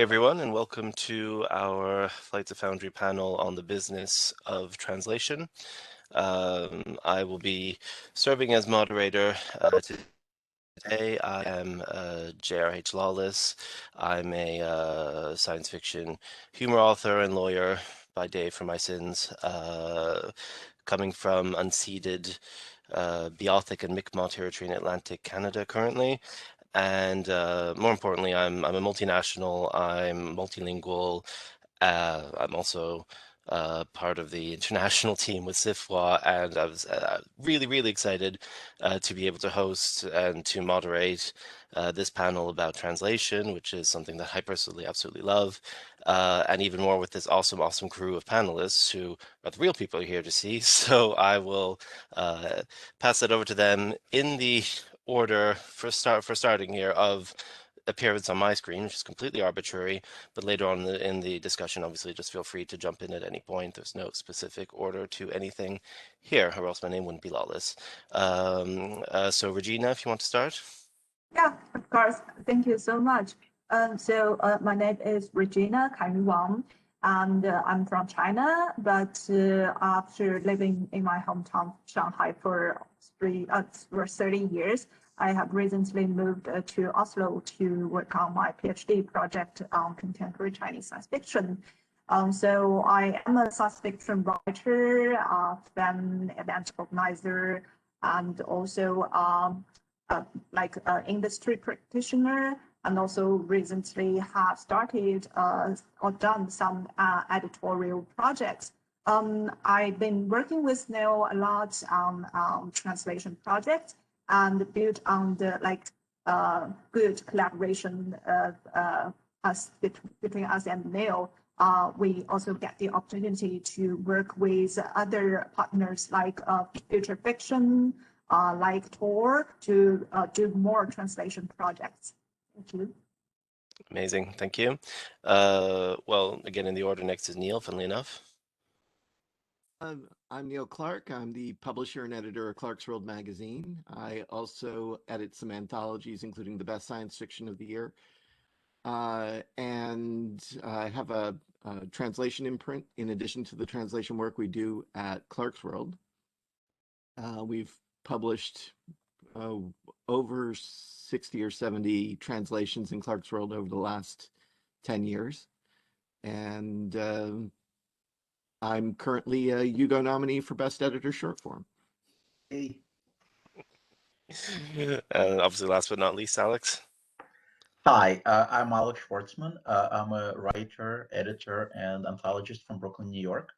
Hey everyone, and welcome to our Flight to Foundry panel on the business of translation. I will be serving as moderator today. I am J.R.H. Lawless. I'm a science fiction humor author and lawyer by day for my sins, coming from unceded Beothuk and Mi'kmaq territory in Atlantic Canada currently. And more importantly, I'm a multinational, I'm multilingual. I'm also part of the international team with SIFWA, and I was really excited to be able to host and to moderate this panel about translation, which is something that I personally absolutely love, and even more with this awesome crew of panelists who are the real people here to see. So I will pass it over to them in the order for starting here of appearance on my screen, which is completely arbitrary, but later on in the discussion, obviously, just feel free to jump in at any point. There's no specific order to anything here, or else my name wouldn't be Lawless. So Regina, if you want to start. Yeah, of course. Thank you so much. My name is Regina Kaimi Wang, and I'm from China. But after living in my hometown, Shanghai, for 30 years, I have recently moved to Oslo to work on my PhD project on contemporary Chinese science fiction. So I am a science fiction writer, then event organizer, and also industry practitioner, and also recently have started or done some editorial projects. I've been working with Neil a lot on translation projects and built on the good collaboration of between us and Neil. We also get the opportunity to work with other partners like Future Fiction, like Tor, to do more translation projects. Thank you. Amazing, thank you. Well, again, in the order next is Neil, funnily enough. I'm Neil Clark. I'm the publisher and editor of Clark's World magazine. I also edit some anthologies, including the Best Science Fiction of the Year. And I have a translation imprint in addition to the translation work we do at Clark's World. We've published over 60 or 70 translations in Clark's World over the last 10 years. And I'm currently a Hugo nominee for Best Editor Short Form. And obviously, last but not least, Alex. Hi, I'm Alex Schwartzman. I'm a writer, editor, and anthologist from Brooklyn, New York.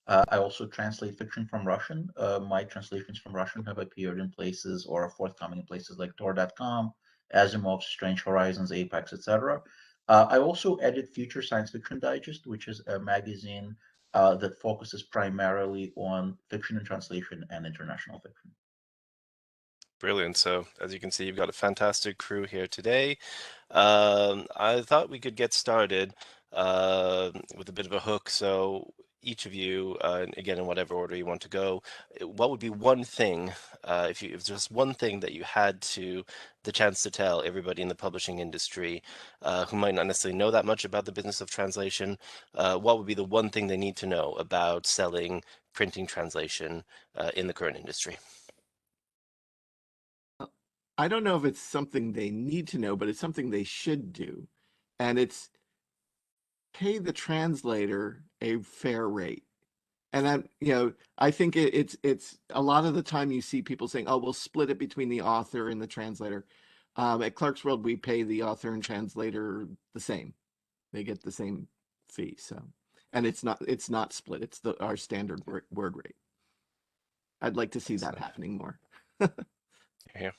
I also translate fiction from Russian. My translations from Russian have appeared in places or are forthcoming in places like Tor.com, Asimov's Strange Horizons, Apex, etc. I also edit Future Science Fiction Digest, which is a magazine that focuses primarily on fiction and translation and international fiction. Brilliant. So as you can see, you've got a fantastic crew here today. I thought we could get started with a bit of a hook. So each of you, again, in whatever order you want to go, what would be one thing, if just one thing that you had the chance to tell everybody in the publishing industry who might not necessarily know that much about the business of translation, what would be the one thing they need to know about selling printing translation in the current industry? I don't know if it's something they need to know, but it's something they should do. And it's pay the translator a fair rate. And I think it's a lot of the time you see people saying, oh, we'll split it between the author and the translator. At Clark's World, we pay the author and translator the same. They get the same fee. So, and it's not split. It's our standard word rate. I'd like to see that happening more. Yeah.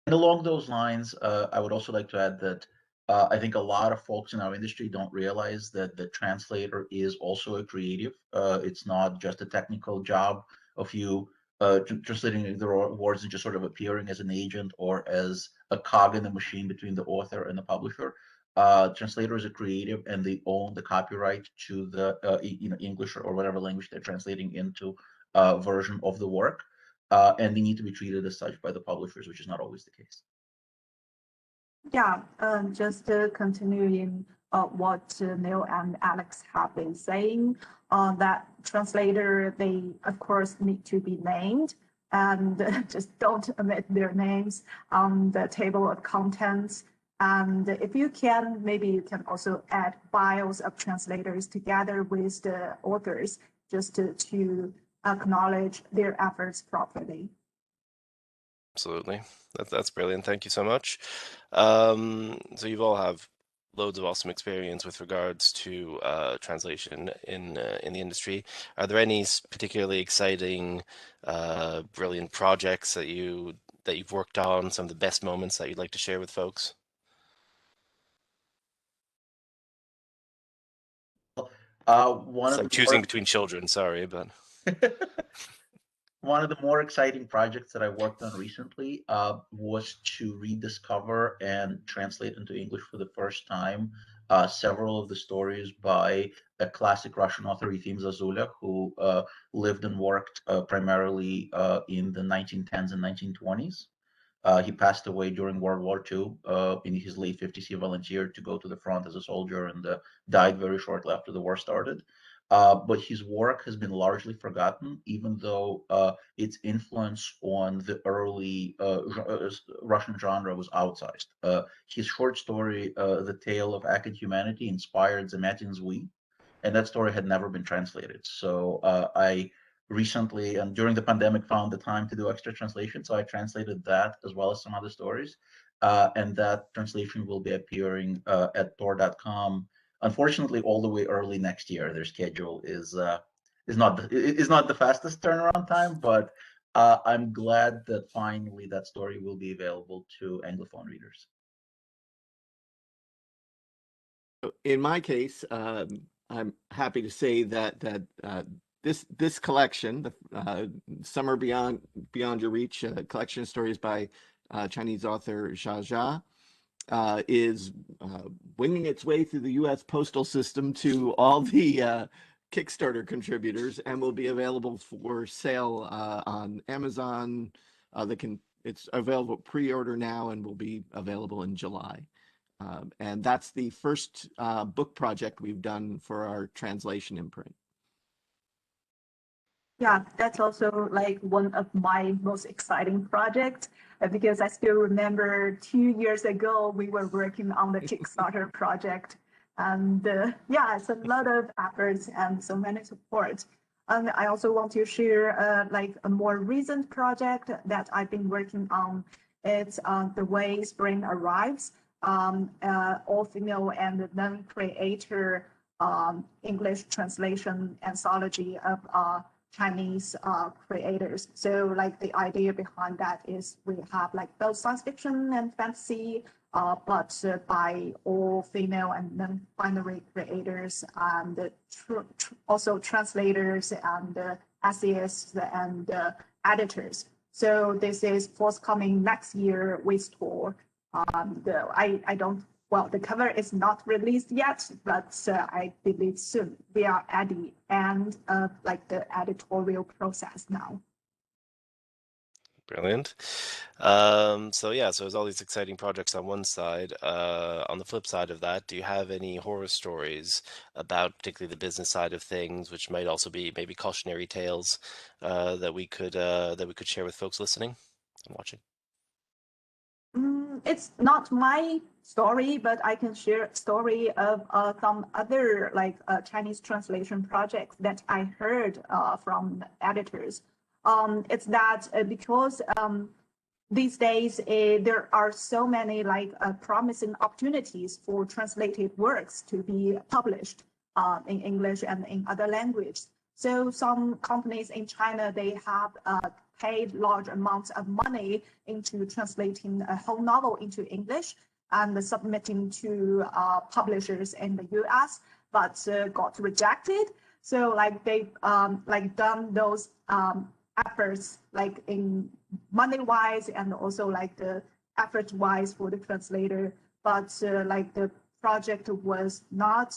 And along those lines, I would also like to add that I think a lot of folks in our industry don't realize that the translator is also a creative. It's not just a technical job of you translating the words and just sort of appearing as an agent or as a cog in the machine between the author and the publisher. Translator is a creative, and they own the copyright to the English or whatever language they're translating into version of the work. And they need to be treated as such by the publishers, which is not always the case. Yeah, just continuing what Neil and Alex have been saying. That translator, they of course need to be named, and just don't omit their names on the table of contents. And if you can, maybe you can also add bios of translators together with the authors, just to acknowledge their efforts properly. Absolutely. That's brilliant. Thank you so much. So you've all have loads of awesome experience with regards to translation in the industry. Are there any particularly exciting, brilliant projects that you've worked on? Some of the best moments that you'd like to share with folks? One It's of like the choosing more between children. Sorry, but one of the more exciting projects that I worked on recently was to rediscover and translate into English for the first time several of the stories by a classic Russian author, Efim Zazula, who lived and worked primarily in the 1910s and 1920s. He passed away during World War II. In his late 50s, he volunteered to go to the front as a soldier and died very shortly after the war started. But his work has been largely forgotten, even though its influence on the early Russian genre was outsized. His short story, The Tale of Acid Humanity, inspired Zamatin's We, and that story had never been translated. So I recently and during the pandemic found the time to do extra translation, so I translated that as well as some other stories, and that translation will be appearing at tor.com, unfortunately all the way early next year. Their schedule is not the fastest turnaround time, but I'm glad that finally that story will be available to Anglophone readers. In my case, I'm happy to say that this collection, the Summer Beyond Your Reach, collection of stories by Chinese author Xia Jia, is winging its way through the U.S. postal system to all the Kickstarter contributors, and will be available for sale on Amazon. It's available pre-order now and will be available in July. And that's the first book project we've done for our translation imprint. Yeah, that's also like one of my most exciting projects, because I still remember 2 years ago we were working on the Kickstarter project, and yeah, it's a lot of efforts and so many support. And I also want to share like a more recent project that I've been working on. It's The Way Spring Arrives, all female and non-creator English translation anthology of Chinese creators. So like the idea behind that is we have like both science fiction and fantasy, but by all female and non-binary creators, and also translators and essayists and editors. So this is forthcoming next year with Tor. I don't, well, the cover is not released yet, but I believe soon. We are at the end of like the editorial process now. brilliant. So yeah, so there's all these exciting projects on one side. On the flip side of that, do you have any horror stories about particularly the business side of things, which might also be maybe cautionary tales that we could share with folks listening and watching? It's not my story, but I can share a story of some other like Chinese translation projects that I heard from editors. It's that because these days there are so many like promising opportunities for translated works to be published in English and in other languages. So some companies in China, they have paid large amounts of money into translating a whole novel into English and submitting to publishers in the US, but got rejected. So like they've like done those efforts like in money-wise and also like the effort-wise for the translator, but like the project was not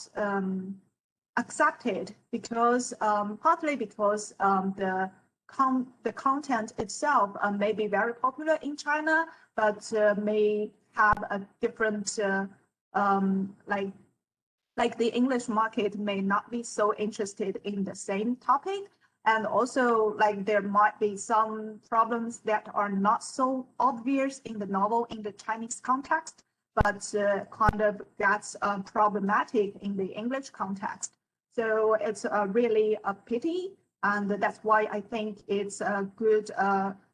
accepted because partly because the content itself may be very popular in China, but may have a different like like the English market may not be so interested in the same topic. And also like there might be some problems that are not so obvious in the novel in the Chinese context, but kind of gets problematic in the English context. So it's really a pity. And that's why I think it's a good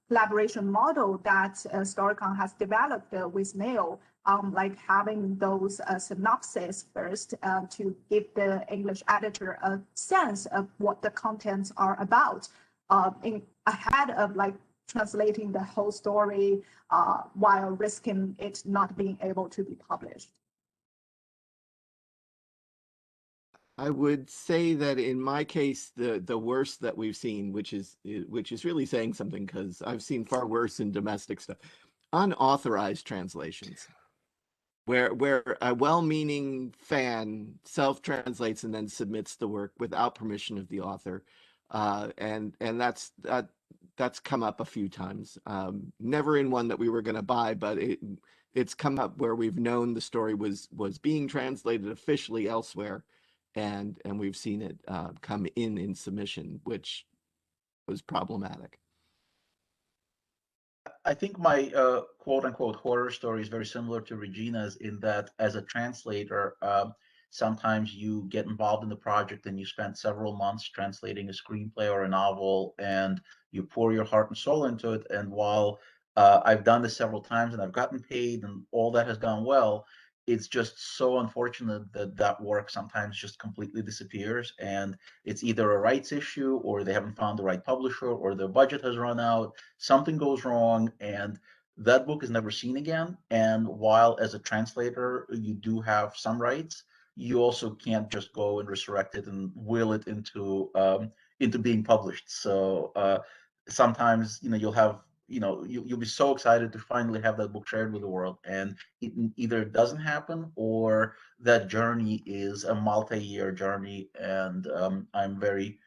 collaboration model that Storycon has developed with Neil, like having those synopses first to give the English editor a sense of what the contents are about ahead of like translating the whole story while risking it not being able to be published. I would say that in my case, the worst that we've seen, which is really saying something because I've seen far worse in domestic stuff, unauthorized translations, where a well-meaning fan self-translates and then submits the work without permission of the author, and that's come up a few times. Never in one that we were going to buy, but it's come up where we've known the story was being translated officially elsewhere, and we've seen it come in submission, which was problematic. I think my quote unquote horror story is very similar to Regina's in that as a translator, sometimes you get involved in the project and you spend several months translating a screenplay or a novel and you pour your heart and soul into it. And while I've done this several times and I've gotten paid and all that has gone well, it's just so unfortunate that that work sometimes just completely disappears, and it's either a rights issue or they haven't found the right publisher or their budget has run out, something goes wrong, and that book is never seen again. And while as a translator you do have some rights, you also can't just go and resurrect it and will it into being published. So sometimes you'll have you'll be so excited to finally have that book shared with the world, and it either doesn't happen or that journey is a multi-year journey. And I'm very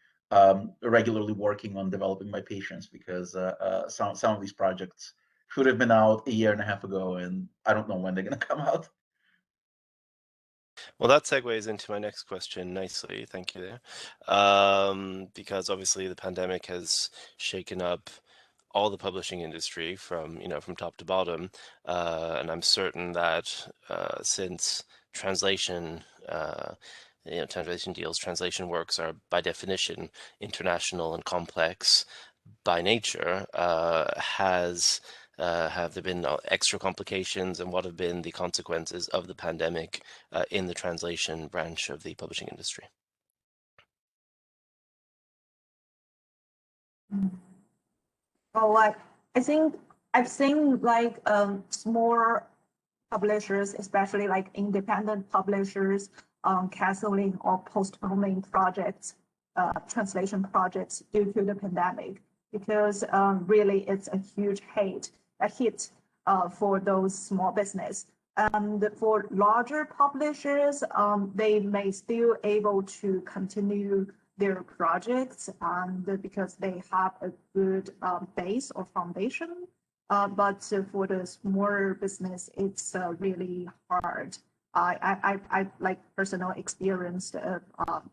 regularly working on developing my patience because some of these projects should have been out a year and a half ago, and I don't know when they're going to come out. Well, that segues into my next question nicely. Thank you there. Because obviously the pandemic has shaken up all the publishing industry from from top to bottom, and I'm certain that since translation translation deals, translation works are by definition international and complex by nature, have there been extra complications, and what have been the consequences of the pandemic in the translation branch of the publishing industry? Well, like I think I've seen like small publishers, especially like independent publishers, canceling or postponing projects, translation projects due to the pandemic, because really it's a huge hit for those small business. And for larger publishers, they may still able to continue their projects, and because they have a good base or foundation. But for the smaller business, it's really hard. I like personal experience,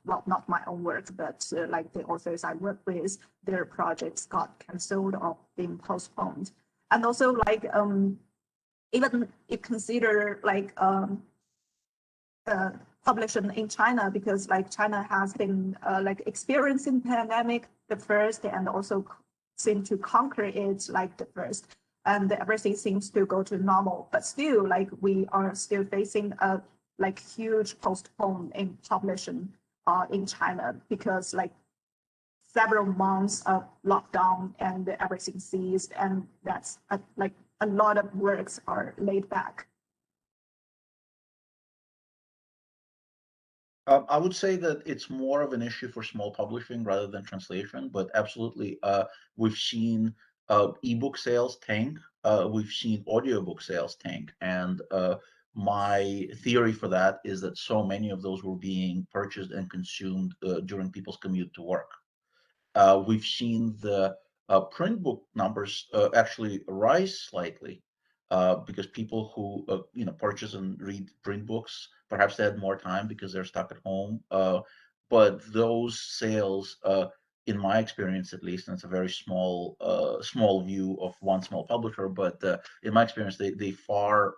well, not my own work, but like the authors I work with, their projects got canceled or being postponed. And also like even if consider like publishing in China, because like China has been like experiencing pandemic the first, and also seem to conquer it like the first, and everything seems to go to normal. But still, like we are still facing a like huge postpone in publishing in China, because like several months of lockdown and everything ceased, and that's like a lot of works are laid back. I would say that it's more of an issue for small publishing rather than translation, but absolutely, we've seen ebook sales tank, we've seen audiobook sales tank, and my theory for that is that so many of those were being purchased and consumed during people's commute to work. We've seen the print book numbers actually rise slightly, because people who purchase and read print books, perhaps they had more time because they're stuck at home. But those sales, in my experience at least, and it's a very small view of one small publisher, but in my experience, they far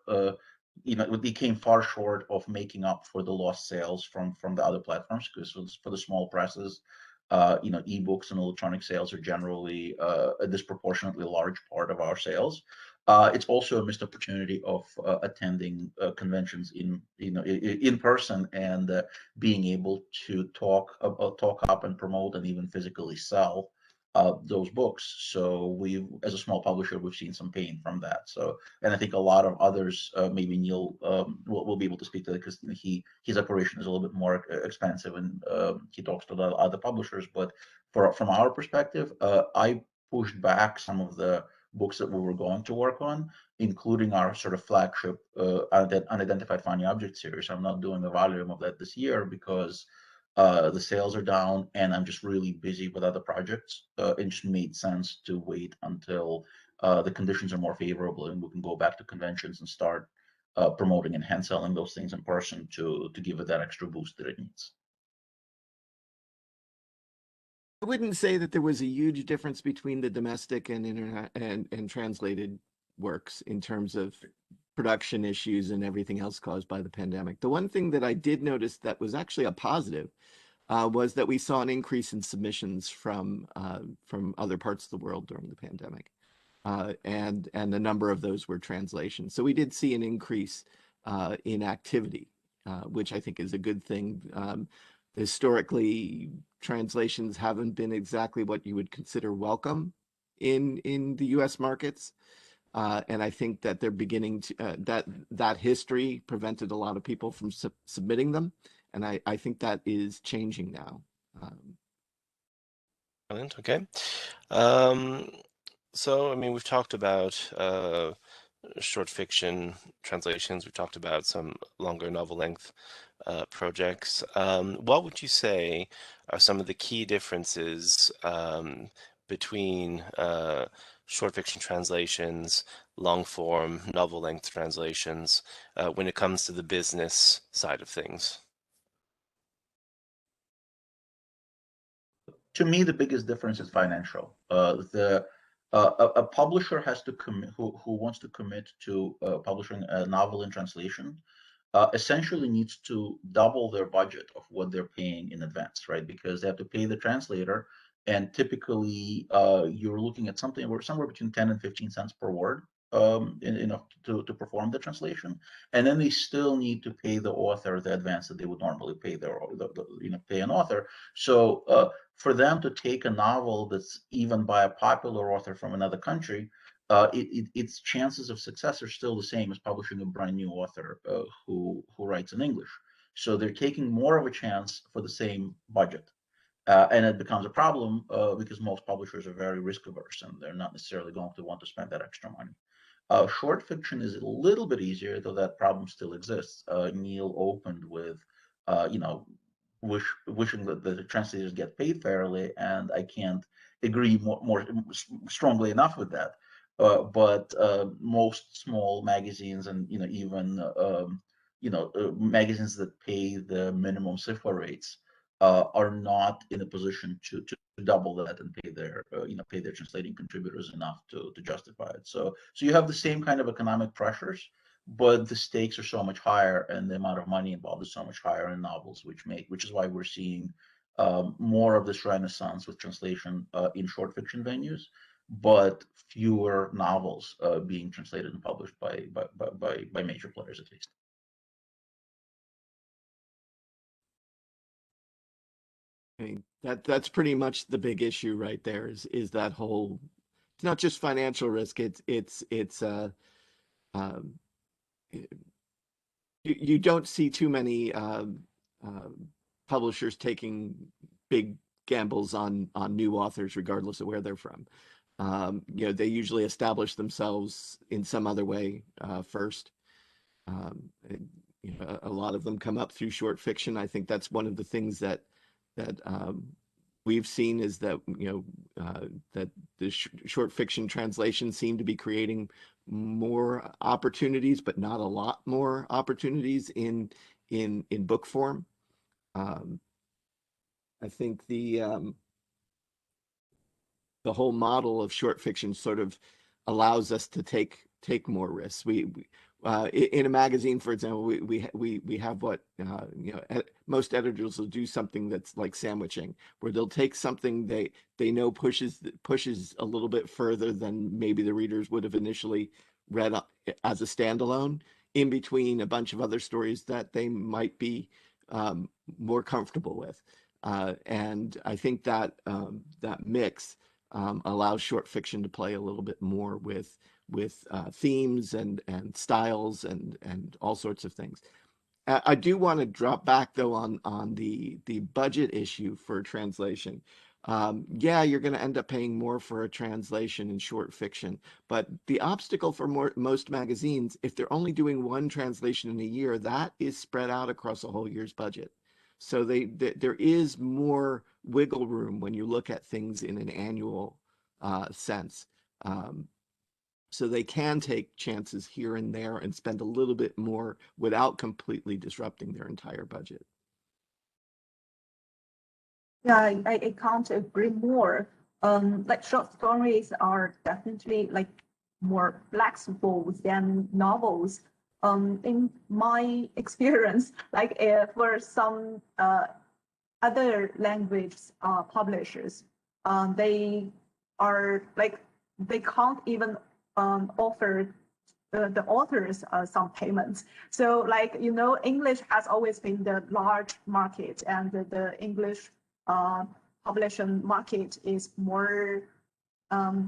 they came far short of making up for the lost sales from the other platforms, because for the small presses, ebooks and electronic sales are generally a disproportionately large part of our sales. It's also a missed opportunity of attending conventions in person, and being able to talk up and promote and even physically sell those books. So as a small publisher, we've seen some pain from that. So, and I think a lot of others, maybe Neil will be able to speak to it, because his operation is a little bit more expensive, and he talks to the other publishers. But from our perspective, I pushed back some of the books that we were going to work on, including our sort of flagship unidentified finding object series. I'm not doing a volume of that this year because the sales are down, and I'm just really busy with other projects. It just made sense to wait until the conditions are more favorable, and we can go back to conventions and start promoting and hand selling those things in person to give it that extra boost that it needs. I wouldn't say that there was a huge difference between the domestic and internet and translated works in terms of production issues and everything else caused by the pandemic. The one thing that I did notice that was actually a positive was that we saw an increase in submissions from other parts of the world during the pandemic, and a number of those were translations. So we did see an increase in activity, which I think is a good thing. Historically, translations haven't been exactly what you would consider welcome in the U.S. markets, and I think that they're beginning to that history prevented a lot of people from submitting them, and I think that is changing now. Brilliant. Okay. So, I mean, we've talked about short fiction translations. We've talked about some longer novel length projects. What would you say are some of the key differences between short fiction translations, long form, novel length translations, when it comes to the business side of things? To me, the biggest difference is financial. A publisher has to commit, who wants to commit to publishing a novel in translation, essentially needs to double their budget of what they're paying in advance, right? Because they have to pay the translator, and typically you're looking at somewhere between 10 and 15 cents per word, to perform the translation, and then they still need to pay the author the advance that they would normally pay pay an author. So for them to take a novel that's even by a popular author from another country, its chances of success are still the same as publishing a brand new author who writes in English. So they're taking more of a chance for the same budget. And it becomes a problem because most publishers are very risk averse, and they're not necessarily going to want to spend that extra money. Short fiction is a little bit easier, though that problem still exists. Neil opened with, wishing that the translators get paid fairly, and I can't agree more strongly enough with that. But most small magazines, and even magazines that pay the minimum CIFA rates, are not in a position to double that and pay their translating contributors enough to justify it. So you have the same kind of economic pressures, but the stakes are so much higher, and the amount of money involved is so much higher in novels, which is why we're seeing more of this renaissance with translation in short fiction venues, but fewer novels being translated and published by major players, at least. I mean, that's pretty much the big issue right there, is that whole, it's not just financial risk, it's um, you don't see too many publishers taking big gambles on new authors, regardless of where they're from. They usually establish themselves in some other way first. A lot of them come up through short fiction. I think that's one of the things that we've seen is that that the short fiction translations seem to be creating more opportunities, but not a lot more opportunities in book form. I think the whole model of short fiction sort of allows us to take more risks. In a magazine, for example, we have what most editors will do something that's like sandwiching, where they'll take something they know pushes a little bit further than maybe the readers would have initially read as a standalone, in between a bunch of other stories that they might be more comfortable with. And I think that that mix allows short fiction to play a little bit more with themes and styles and all sorts of things. I do want to drop back though on the budget issue for translation. Yeah, you're going to end up paying more for a translation in short fiction, but the obstacle for most magazines, if they're only doing one translation in a year, that is spread out across a whole year's budget. So there is more wiggle room when you look at things in an annual sense. So they can take chances here and there and spend a little bit more without completely disrupting their entire budget. Yeah, I can't agree more. Like short stories are definitely like more flexible than novels. In my experience, like for some other language publishers, they are like they can't even offer the authors some payments. So like, English has always been the large market, and the English publishing market is more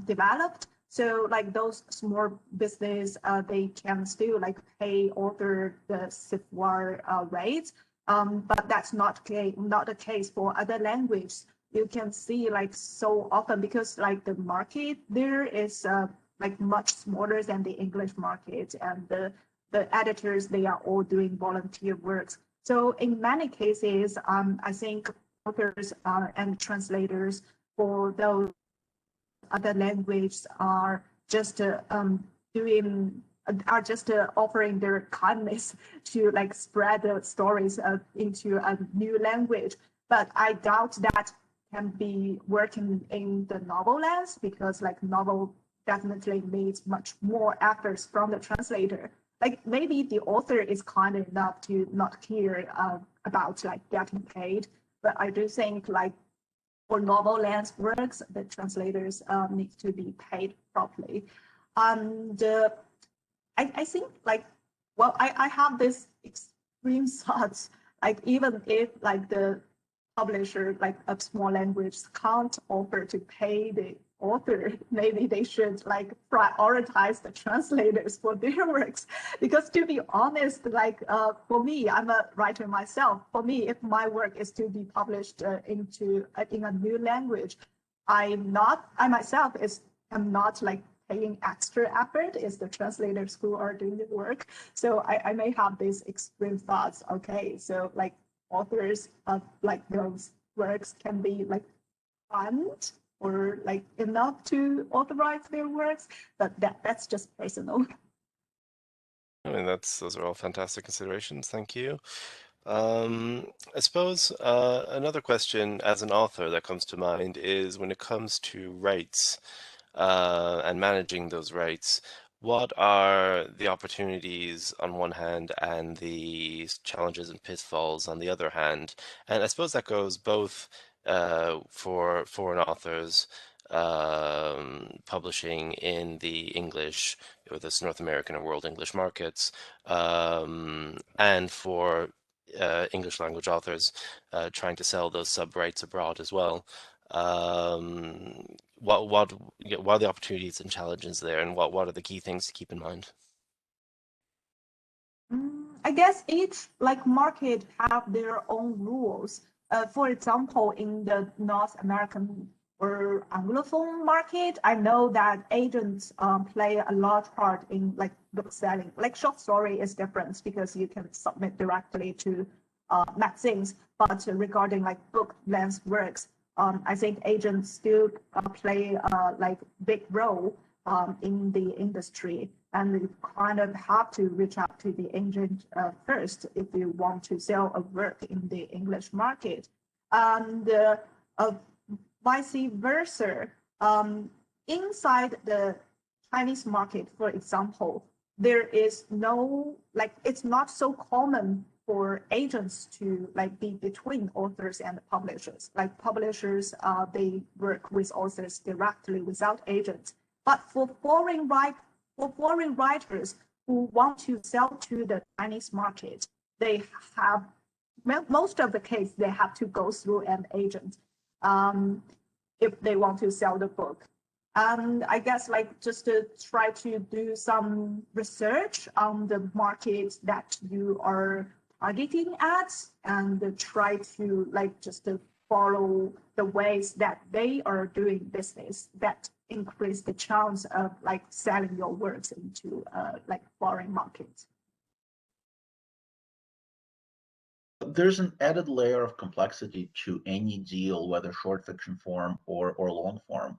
developed. So like those small business, they can still like pay author the civil rates. But that's not the case for other languages. You can see like so often, because like the market there is like much smaller than the English market, and the editors, they are all doing volunteer works. So in many cases, I think authors and translators for those other languages are just offering their kindness to like spread the stories into a new language. But I doubt that can be working in the novel lands, because like novel definitely needs much more efforts from the translator. Like maybe the author is kind enough to not care about like getting paid, but I do think like for novel length works, the translators need to be paid properly. And I think like, well, I have this extreme thoughts, like even if like the publisher, like a small language, can't offer to pay the author, maybe they should like prioritize the translators for their works. Because to be honest, like for me, I'm a writer myself. For me, if my work is to be published in a new language, I myself am not like paying extra effort. It's the translators who are doing the work. So I may have these extreme thoughts. Okay, so like authors of like those works can be like fund or like enough to authorize their works, but that's just personal. I mean, those are all fantastic considerations. Thank you. I suppose another question as an author that comes to mind is when it comes to rights and managing those rights, what are the opportunities on one hand and the challenges and pitfalls on the other hand? And I suppose that goes both for foreign authors publishing in the English or this North American or world English markets, and for English language authors trying to sell those sub rights abroad as well. What are the opportunities and challenges there, and what are the key things to keep in mind? I guess each like market have their own rules. For example, in the North American or Anglophone market, I know that agents play a large part in like book selling. Like short story is different because you can submit directly to magazines, but regarding like book length works, I think agents still play like big role in the industry, and you kind of have to reach out to the agent first if you want to sell a work in the English market, and vice versa. Inside the Chinese market, for example, there is no, like, it's not so common for agents to like be between authors and publishers. Like publishers, they work with authors directly without agents. But for foreign writers who want to sell to the Chinese market, they have, most of the case, they have to go through an agent if they want to sell the book. And I guess like just to try to do some research on the market that you are targeting at, and try to like just to follow the ways that they are doing business that increase the chance of like selling your works into like foreign markets. There's an added layer of complexity to any deal, whether short fiction form or long form,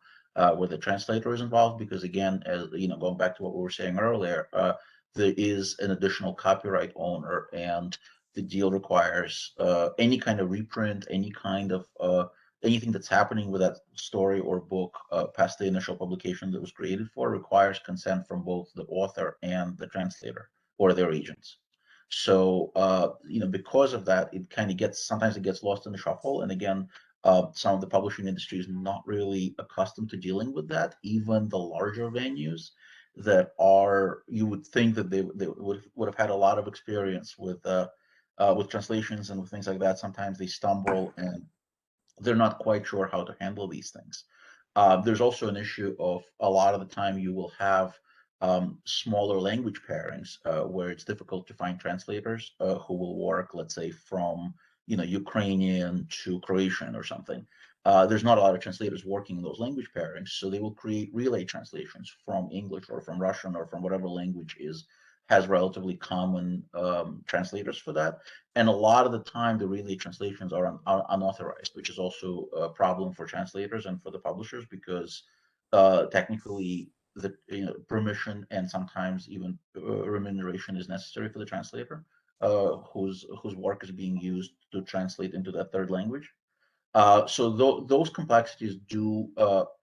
where the translator is involved, because again, as you know, going back to what we were saying earlier, there is an additional copyright owner, and the deal requires any kind of reprint, any kind of anything that's happening with that story or book past the initial publication that was created for requires consent from both the author and the translator or their agents. So you know, because of that, it kind of gets, sometimes it gets lost in the shuffle. And again, some of the publishing industry is not really accustomed to dealing with that. Even the larger venues that are, you would think that they would have had a lot of experience with translations and with things like that. Sometimes they stumble and they're not quite sure how to handle these things. There's also an issue of a lot of the time you will have smaller language pairings where it's difficult to find translators who will work, let's say, from Ukrainian to Croatian or something. There's not a lot of translators working in those language pairings, so they will create relay translations from English or from Russian or from whatever language has relatively common translators for that. And a lot of the time, the relay translations are unauthorized, which is also a problem for translators and for the publishers, because technically the permission and sometimes even remuneration is necessary for the translator whose work is being used to translate into that third language. So those complexities do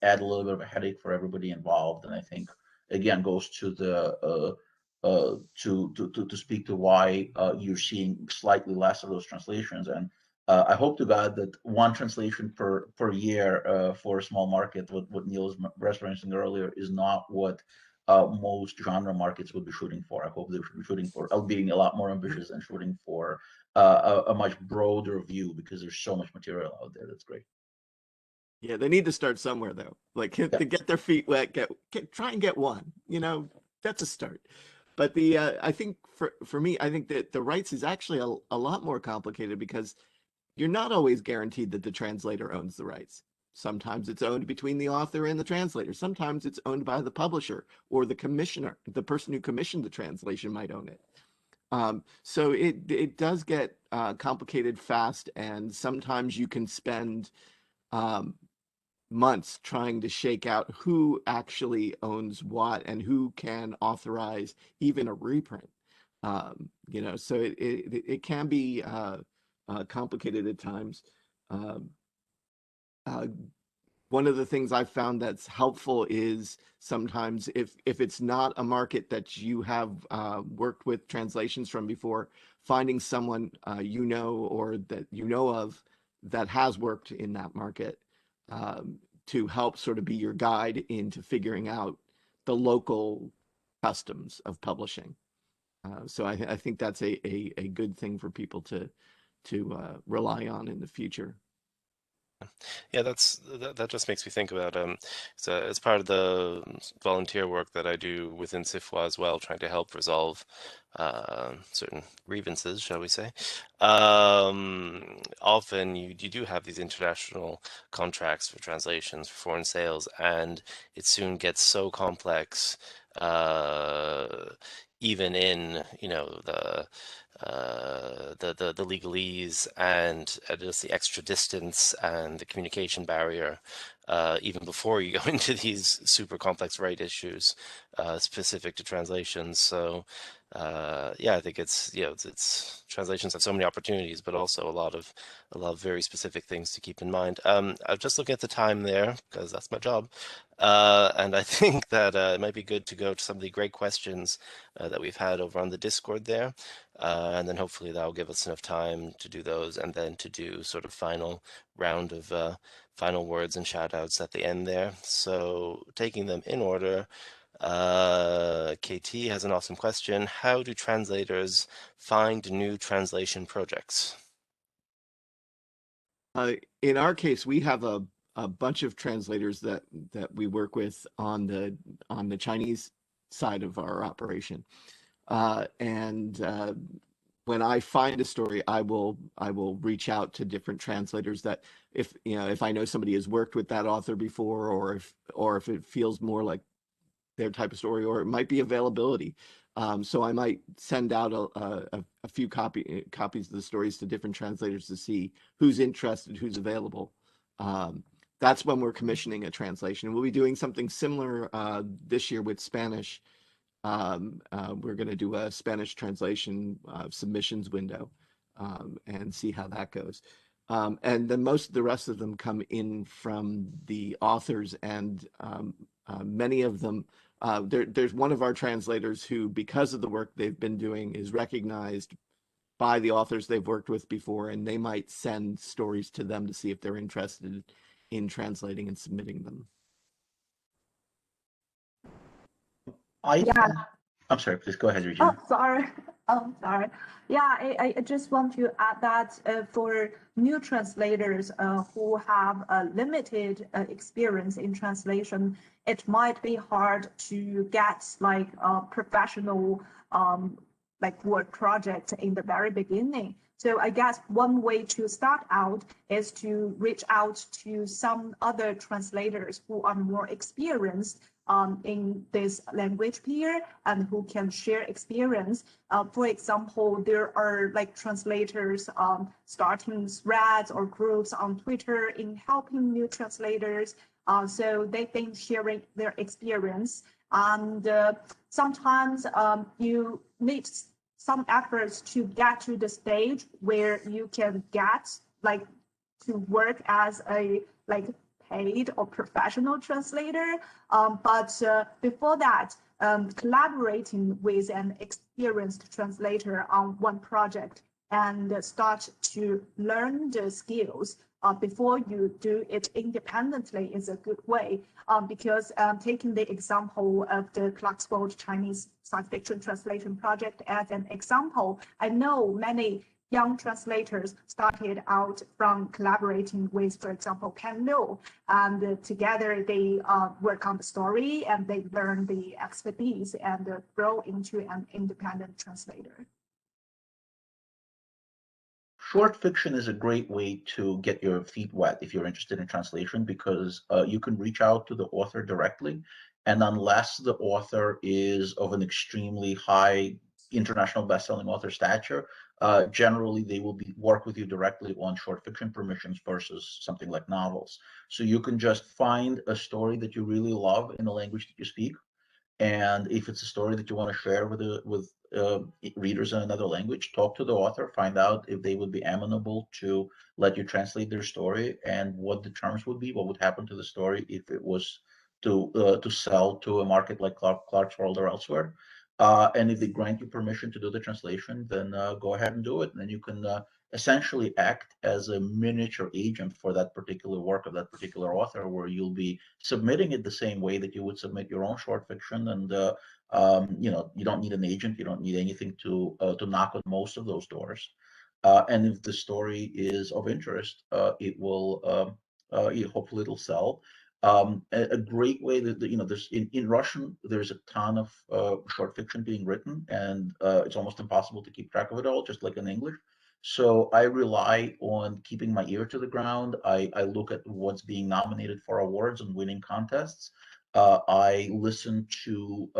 add a little bit of a headache for everybody involved, and I think again goes to the to speak to why you're seeing slightly less of those translations. And I hope to God that one translation per year for a small market, what Neil was referencing earlier, is not what most genre markets would be shooting for. I hope they should be shooting for being a lot more ambitious and shooting for a much broader view, because there's so much material out there that's great. Yeah, they need to start somewhere though. Like to get their feet wet, try and get one. That's a start. But I think for me, I think that the rights is actually a lot more complicated, because you're not always guaranteed that the translator owns the rights. Sometimes it's owned between the author and the translator. Sometimes it's owned by the publisher or the commissioner. The person who commissioned the translation might own it. So it does get complicated fast, and sometimes you can spend months trying to shake out who actually owns what and who can authorize even a reprint. So it can be complicated at times. One of the things I've found that's helpful is sometimes if it's not a market that you have worked with translations from before, finding someone or that you know of that has worked in that market to help sort of be your guide into figuring out the local customs of publishing. So I think that's a good thing for people to rely on in the future. Yeah, that just makes me think about so as part of the volunteer work that I do within SIFWA as well, trying to help resolve certain grievances, shall we say. Often you do have these international contracts for translations, for foreign sales, and it soon gets so complex. even in, you know, the legalese and just the extra distance and the communication barrier, even before you go into these super complex right issues specific to translations. So yeah, I think it's, you know, it's translations have so many opportunities, but also a lot of very specific things to keep in mind. I'm just looking at the time there because that's my job. And I think that it might be good to go to some of the great questions that we've had over on the Discord there. And then hopefully that'll give us enough time to do those and then to do sort of final round of final words and shout outs at the end there. So taking them in order, KT has an awesome question. How do translators find new translation projects? In our case, we have a bunch of translators that we work with on the Chinese side of our operation. And when I find a story, I will reach out to different translators that if I know somebody has worked with that author before, or if it feels more like their type of story, or it might be availability. So I might send out a few copies of the stories to different translators to see who's interested, who's available. That's when we're commissioning a translation. We'll be doing something similar this year with Spanish. We're going to do a Spanish translation submissions window and see how that goes. And then most of the rest of them come in from the authors, and many of them, there's one of our translators who, because of the work they've been doing, is recognized by the authors they've worked with before, and they might send stories to them to see if they're interested in translating and submitting them. Yeah. I'm sorry, please go ahead, Regina. Oh, sorry. Oh, sorry. Yeah, I just want to add that for new translators who have a limited experience in translation, it might be hard to get like a professional like work project in the very beginning. So I guess one way to start out is to reach out to some other translators who are more experienced in this language peer and who can share experience. For example, there are like translators starting threads or groups on Twitter in helping new translators. So they've been sharing their experience. And sometimes you need some efforts to get to the stage where you can get like to work as a like paid or professional translator. But before that, collaborating with an experienced translator on one project and start to learn the skills before you do it independently is a good way. Because taking the example of the Clarksville Chinese science fiction translation project as an example, I know many young translators started out from collaborating with, for example, Ken Liu, and together they work on the story and they learn the expertise and grow into an independent translator. Short fiction is a great way to get your feet wet if you're interested in translation, because you can reach out to the author directly, and unless the author is of an extremely high international best-selling author stature, generally they will work with you directly on short fiction permissions versus something like novels. So you can just find a story that you really love in the language that you speak, and if it's a story that you want to share with readers in another language, talk to the author, find out if they would be amenable to let you translate their story and what the terms would be, what would happen to the story if it was to sell to a market like Clarksville or elsewhere. And if they grant you permission to do the translation, then go ahead and do it. And then you can essentially act as a miniature agent for that particular work of that particular author, where you'll be submitting it the same way that you would submit your own short fiction. And you don't need an agent, you don't need anything to knock on most of those doors. And if the story is of interest, it will hopefully it'll sell. A great way that there's in Russian there's a ton of short fiction being written, and it's almost impossible to keep track of it all, just like in English. So I rely on keeping my ear to the ground. I look at what's being nominated for awards and winning contests. I listen to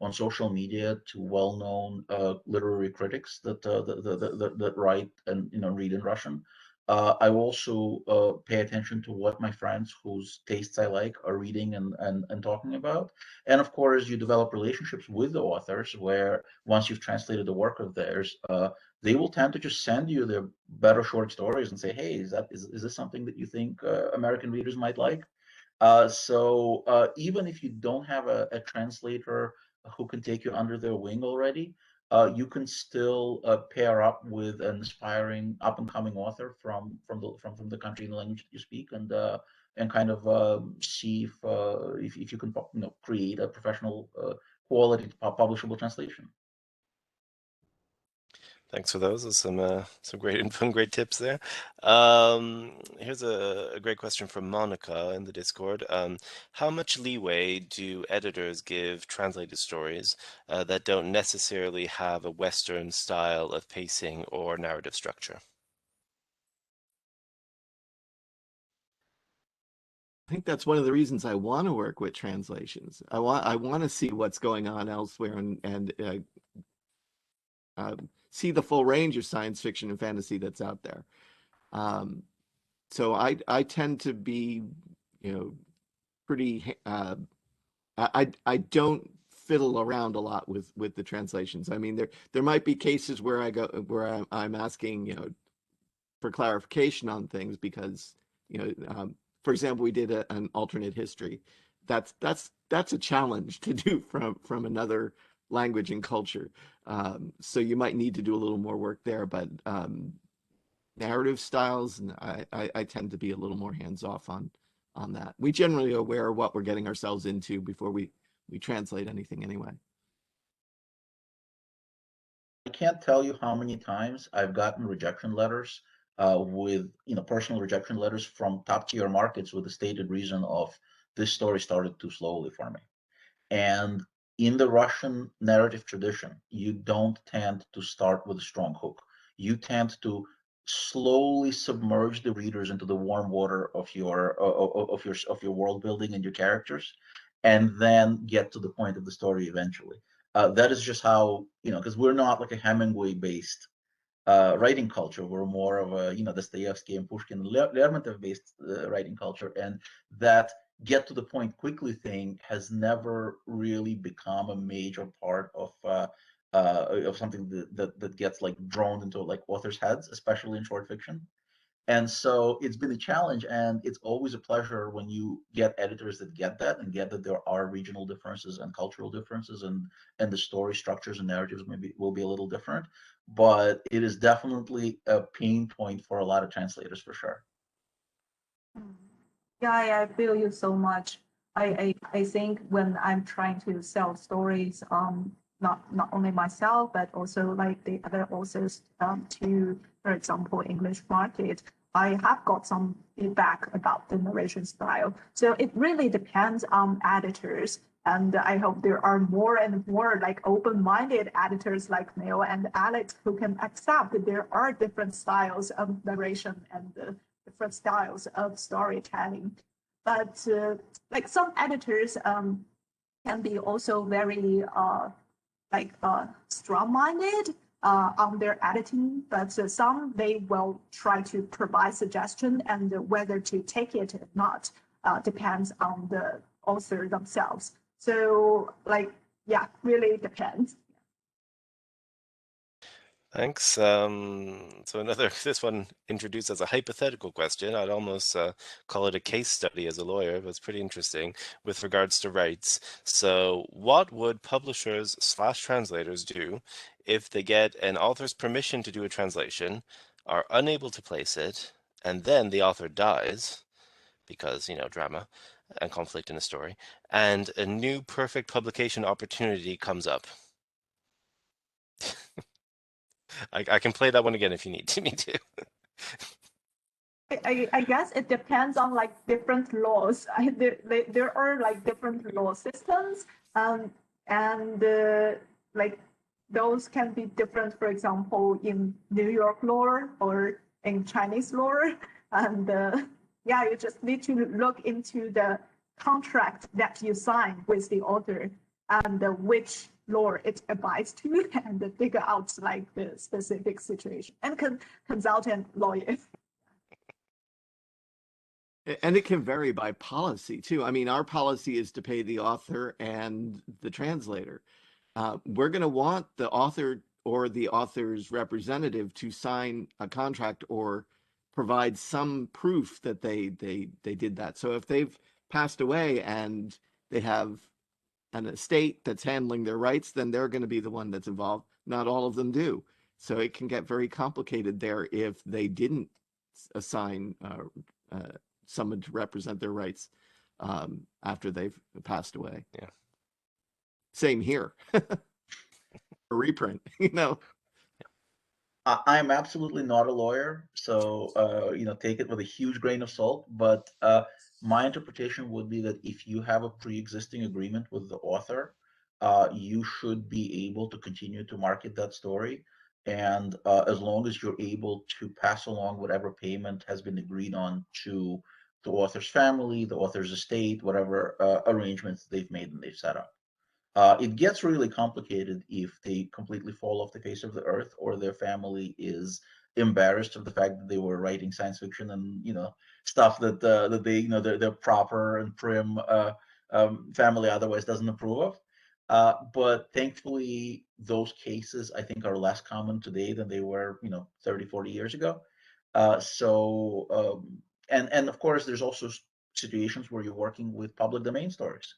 on social media to well-known literary critics that write and read in Russian. I also pay attention to what my friends whose tastes I like are reading and talking about. And of course, you develop relationships with the authors where once you've translated the work of theirs, they will tend to just send you their better short stories and say, hey, is this something that you think American readers might like? So even if you don't have a translator who can take you under their wing already, you can still pair up with an aspiring up and coming author from the country and the language that you speak, and kind of see if you can create a professional quality publishable translation. Thanks for those. There's some great info and great tips there. Here's a great question from Monica in the Discord. How much leeway do editors give translated stories that don't necessarily have a Western style of pacing or narrative structure? I think that's one of the reasons I want to work with translations. I want to see what's going on elsewhere and see the full range of science fiction and fantasy that's out there. So I tend to be, pretty. I don't fiddle around a lot with the translations. I mean, there might be cases where I'm asking, for clarification on things because, for example, we did an alternate history. That's a challenge to do from another language and culture. So you might need to do a little more work there, but narrative styles, and I tend to be a little more hands off on that. We generally are aware of what we're getting ourselves into before we translate anything anyway. I can't tell you how many times I've gotten rejection letters with personal rejection letters from top tier markets with the stated reason of this story started too slowly for me. And in the Russian narrative tradition, you don't tend to start with a strong hook. You tend to slowly submerge the readers into the warm water of your world building and your characters, and then get to the point of the story eventually. That is just how, because we're not like a Hemingway based writing culture. We're more of a, Dostoevsky and Pushkin, Lermontov-based writing culture, and that get to the point quickly thing has never really become a major part of something that gets like droned into like authors' heads, especially in short fiction. And so it's been a challenge, and it's always a pleasure when you get editors that get that and get that there are regional differences and cultural differences, and the story structures and narratives maybe will be a little different. But it is definitely a pain point for a lot of translators for sure. Yeah, I feel you so much. I think when I'm trying to sell stories, not only myself but also like the other authors to, for example, English market, I have got some feedback about the narration style. So it really depends on editors. And I hope there are more and more like open-minded editors like Neil and Alex who can accept that there are different styles of narration and different styles of storytelling. But like some editors can be also very strong-minded on their editing, but some they will try to provide suggestion, and whether to take it or not depends on the author themselves. So really depends. Thanks. So this one introduced as a hypothetical question. I'd almost call it a case study as a lawyer, but it's pretty interesting with regards to rights. So what would publishers / translators do if they get an author's permission to do a translation, are unable to place it, and then the author dies because, drama and conflict in a story, and a new perfect publication opportunity comes up? I can play that one again if you need me to. I guess it depends on like different laws. There are like different law systems, and like those can be different. For example, in New York law or in Chinese law, and you just need to look into the contract that you sign with the author and which law it abides to, and figure out like the specific situation, and consultant lawyer. And it can vary by policy too. I mean, our policy is to pay the author and the translator. We're going to want the author or the author's representative to sign a contract or provide some proof that they did that. So if they've passed away and they have an estate that's handling their rights, then they're going to be the one that's involved. Not all of them do. So it can get very complicated there if they didn't assign someone to represent their rights after they've passed away. Yeah. Same here. A reprint, you know. I'm absolutely not a lawyer, so take it with a huge grain of salt. But my interpretation would be that if you have a pre-existing agreement with the author, you should be able to continue to market that story, and as long as you're able to pass along whatever payment has been agreed on to the author's family, the author's estate, whatever arrangements they've made and they've set up. It gets really complicated if they completely fall off the face of the earth, or their family is embarrassed of the fact that they were writing science fiction and stuff that they their proper and prim family otherwise doesn't approve of. But thankfully, those cases I think are less common today than they were 30, 40 years ago. And of course, there's also situations where you're working with public domain stories.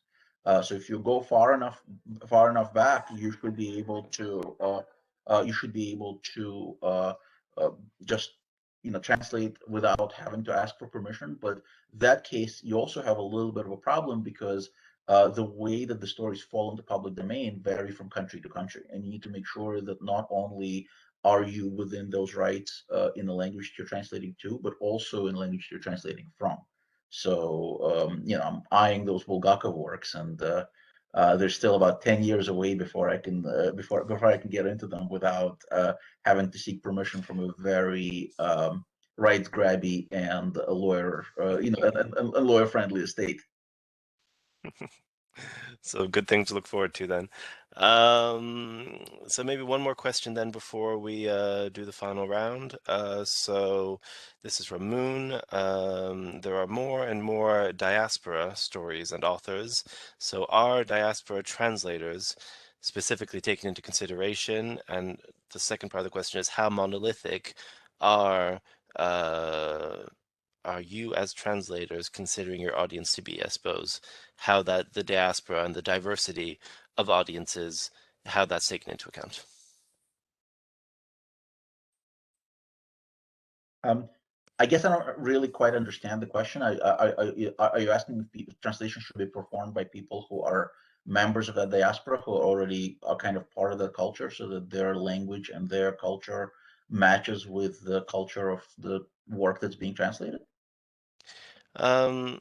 So if you go far enough back, you should be able to just translate without having to ask for permission. But that case, you also have a little bit of a problem because the way that the stories fall into public domain vary from country to country, and you need to make sure that not only are you within those rights in the language you're translating to, but also in language you're translating from. So I'm eyeing those Bulgakov works, and they're still about 10 years away before I can before I can get into them without having to seek permission from a very rights grabby and a lawyer, a lawyer friendly estate. So good thing to look forward to then. So maybe one more question then before we do the final round. So this is from Moon. There are more and more diaspora stories and authors. So are diaspora translators specifically taken into consideration? And the second part of the question is how monolithic are uh, are you as translators considering your audience to be, I suppose, how that the diaspora and the diversity of audiences, how that's taken into account? I guess I don't really quite understand the question. Are you asking if translation should be performed by people who are members of the diaspora, who already are kind of part of the culture, so that their language and their culture matches with the culture of the work that's being translated? Um,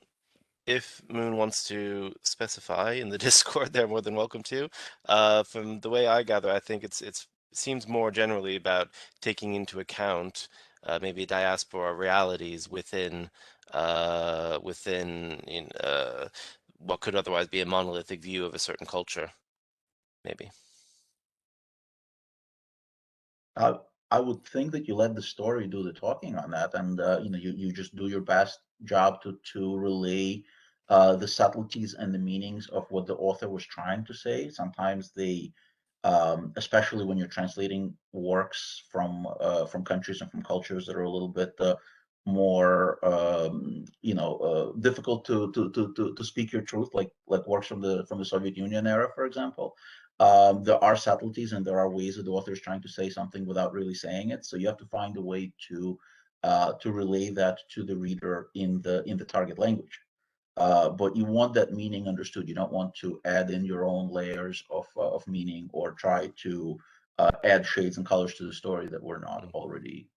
if Moon wants to specify in the Discord, they're more than welcome to. From the way I gather, I think it seems more generally about taking into account maybe diaspora realities within what could otherwise be a monolithic view of a certain culture, maybe. I would think that you let the story do the talking on that, and you just do your best job to relay the subtleties and the meanings of what the author was trying to say. Sometimes they, especially when you're translating works from countries and from cultures that are a little bit more difficult to speak your truth, like works from the Soviet Union era, for example. There are subtleties and there are ways that the author is trying to say something without really saying it. So you have to find a way to relay that to the reader in the target language. But you want that meaning understood. You don't want to add in your own layers of meaning or try to add shades and colors to the story that were not already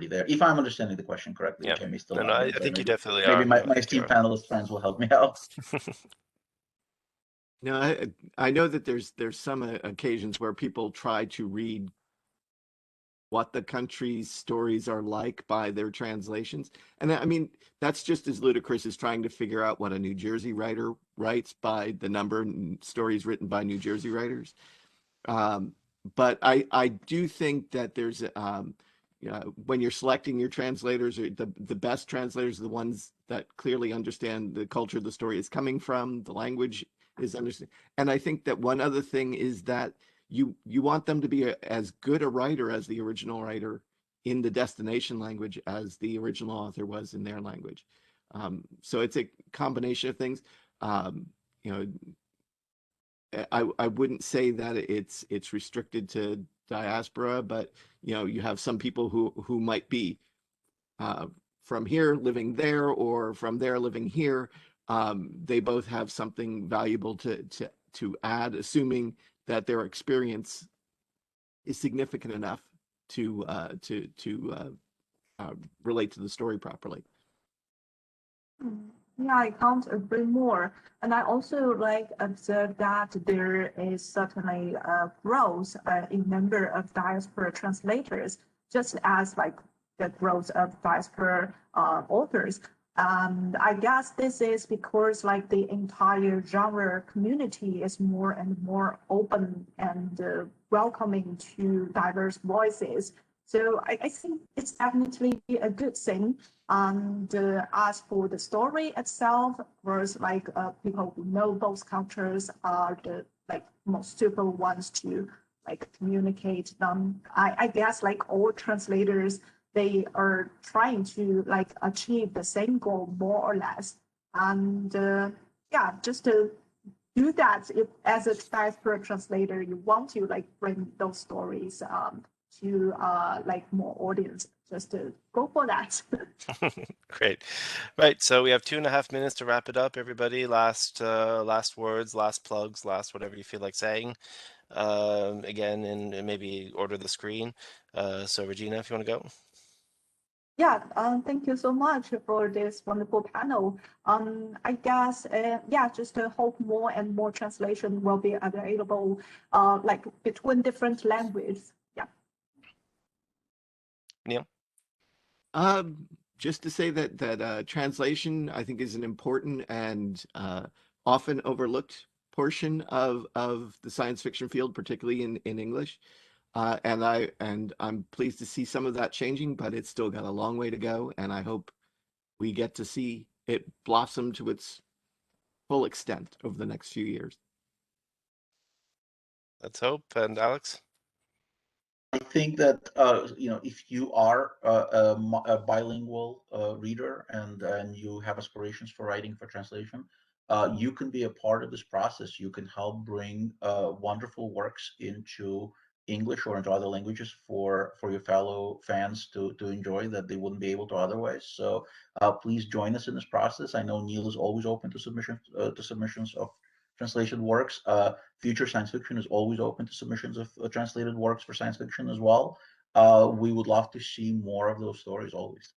there. If I'm understanding the question correctly, Yeah. which I may still No, no, not I be, but think you maybe definitely maybe are. my, No, I my think you esteemed are. panelist friends will help me out. No, I know that there's some occasions where people try to read what the country's stories are like by their translations. And I mean, that's just as ludicrous as trying to figure out what a New Jersey writer writes by the number of stories written by New Jersey writers. Um, but I do think that there's when you're selecting your translators, or the best translators are the ones that clearly understand the culture the story is coming from, the language is understood. And I think that one other thing is that you want them to be as good a writer as the original writer in the destination language as the original author was in their language. So it's a combination of things. Um, you know, I wouldn't say that it's restricted to diaspora, but you have some people who might be uh, from here living there, or from there living here. They both have something valuable to add, assuming that their experience is significant enough to relate to the story properly. Yeah, I can't agree more. And I also observed that there is certainly a growth in number of diaspora translators, just as the growth of diaspora authors. And I guess this is because the entire genre community is more and more open and welcoming to diverse voices. So I think it's definitely a good thing. And as for the story itself, was people who know both cultures are the most suitable ones to communicate them. I guess all translators, they are trying to achieve the same goal more or less. And yeah, just to do that, if as a diaspora translator, you want to bring those stories to more audience, just to go for that. Great. Right. So we have 2.5 minutes to wrap it up, everybody. Last words, last plugs, last whatever you feel like saying. Again, and maybe order the screen. So Regina, if you want to go. Yeah, thank you so much for this wonderful panel. I guess, yeah, just to hope more and more translation will be available, between different languages. Yeah. Neil? Just to say that translation, I think, is an important and often overlooked portion of the science fiction field, particularly in English. And I'm pleased to see some of that changing, but it's still got a long way to go. And I hope we get to see it blossom to its full extent over the next few years. Let's hope. And Alex? I think that if you are a bilingual reader and you have aspirations for writing for translation, you can be a part of this process. You can help bring wonderful works into English or into other languages for your fellow fans to enjoy that they wouldn't be able to otherwise. So please join us in this process. I know Neil is always open to submissions of translated works. Future Science Fiction is always open to submissions of translated works for science fiction as well. We would love to see more of those stories always.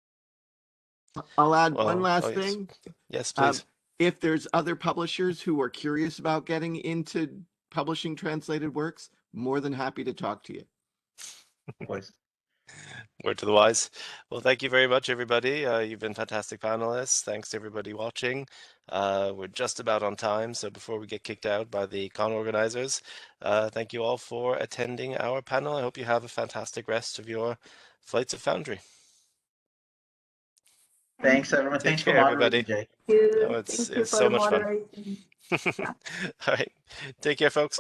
I'll add one Well, last oh, yes. thing. Yes, please. If there's other publishers who are curious about getting into publishing translated works, more than happy to talk to you. Always. Word to the wise. Well, thank you very much, everybody. You've been fantastic panelists. Thanks to everybody watching. We're just about on time, so before we get kicked out by the con organizers, thank you all for attending our panel. I hope you have a fantastic rest of your flights of Foundry. Thanks, everyone. Take Thanks for care, everybody. moderating, Jay. Thank you. Oh, Thank you it's for so the much fun. moderation. Yeah. All right. Take care, folks.